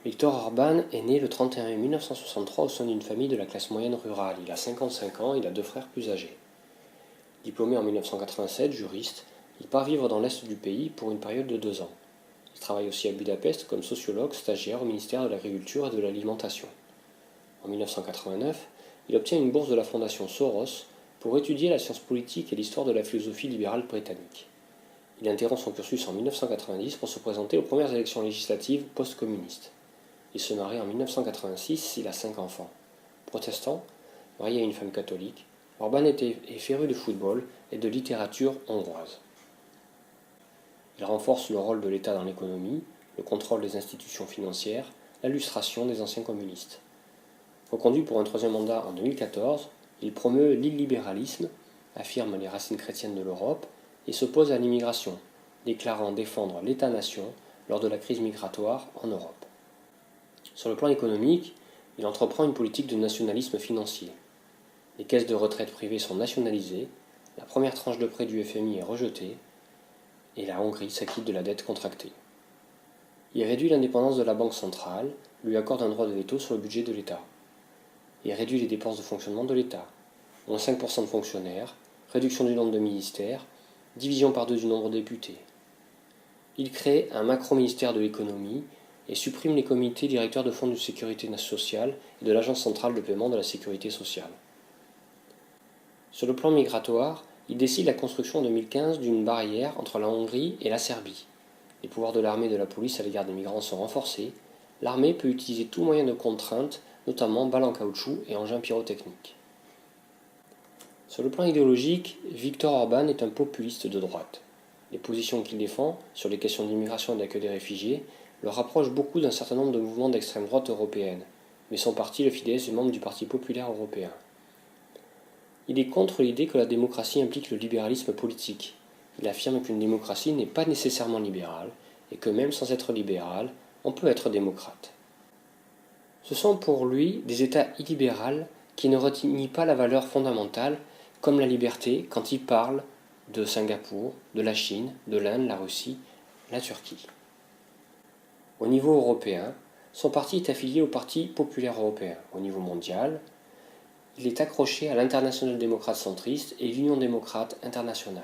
Viktor Orban est né le 31 mai 1963 au sein d'une famille de la classe moyenne rurale. Il a 55 ans, il a deux frères plus âgés. Diplômé en 1987, juriste, il part vivre dans l'est du pays pour une période de 2 ans. Il travaille aussi à Budapest comme sociologue stagiaire au ministère de l'Agriculture et de l'Alimentation. En 1989, il obtient une bourse de la fondation Soros pour étudier la science politique et l'histoire de la philosophie libérale britannique. Il interrompt son cursus en 1990 pour se présenter aux premières élections législatives post-communistes. Il se marie en 1986, il a 5 enfants. Protestant, marié à une femme catholique, Orban est féru de football et de littérature hongroise. Il renforce le rôle de l'État dans l'économie, le contrôle des institutions financières, la lustration des anciens communistes. Reconduit pour un troisième mandat en 2014, il promeut l'illibéralisme, affirme les racines chrétiennes de l'Europe et s'oppose à l'immigration, déclarant défendre l'État-nation lors de la crise migratoire en Europe. Sur le plan économique, il entreprend une politique de nationalisme financier. Les caisses de retraite privées sont nationalisées, la première tranche de prêt du FMI est rejetée, et la Hongrie s'acquitte de la dette contractée. Il réduit l'indépendance de la Banque centrale, lui accorde un droit de veto sur le budget de l'État. Il réduit les dépenses de fonctionnement de l'État, moins 5% de fonctionnaires, réduction du nombre de ministères, division par 2 du nombre de députés. Il crée un macro-ministère de l'économie et supprime les comités directeurs de fonds de sécurité sociale et de l'Agence centrale de paiement de la sécurité sociale. Sur le plan migratoire, il décide la construction en 2015 d'une barrière entre la Hongrie et la Serbie. Les pouvoirs de l'armée et de la police à l'égard des migrants sont renforcés. L'armée peut utiliser tout moyen de contrainte, notamment balles en caoutchouc et engins pyrotechniques. Sur le plan idéologique, Viktor Orban est un populiste de droite. Les positions qu'il défend sur les questions d'immigration et d'accueil des réfugiés le rapprochent beaucoup d'un certain nombre de mouvements d'extrême droite européenne, mais son parti, le Fidesz, est membre du Parti populaire européen. Il est contre l'idée que la démocratie implique le libéralisme politique. Il affirme qu'une démocratie n'est pas nécessairement libérale, et que même sans être libéral, on peut être démocrate. Ce sont pour lui des États illibéraux qui ne renient pas la valeur fondamentale, comme la liberté, quand il parle de Singapour, de la Chine, de l'Inde, la Russie, la Turquie. Au niveau européen, son parti est affilié au Parti populaire européen. Au niveau mondial, il est accroché à l'Internationale démocrate centriste et l'Union démocrate internationale.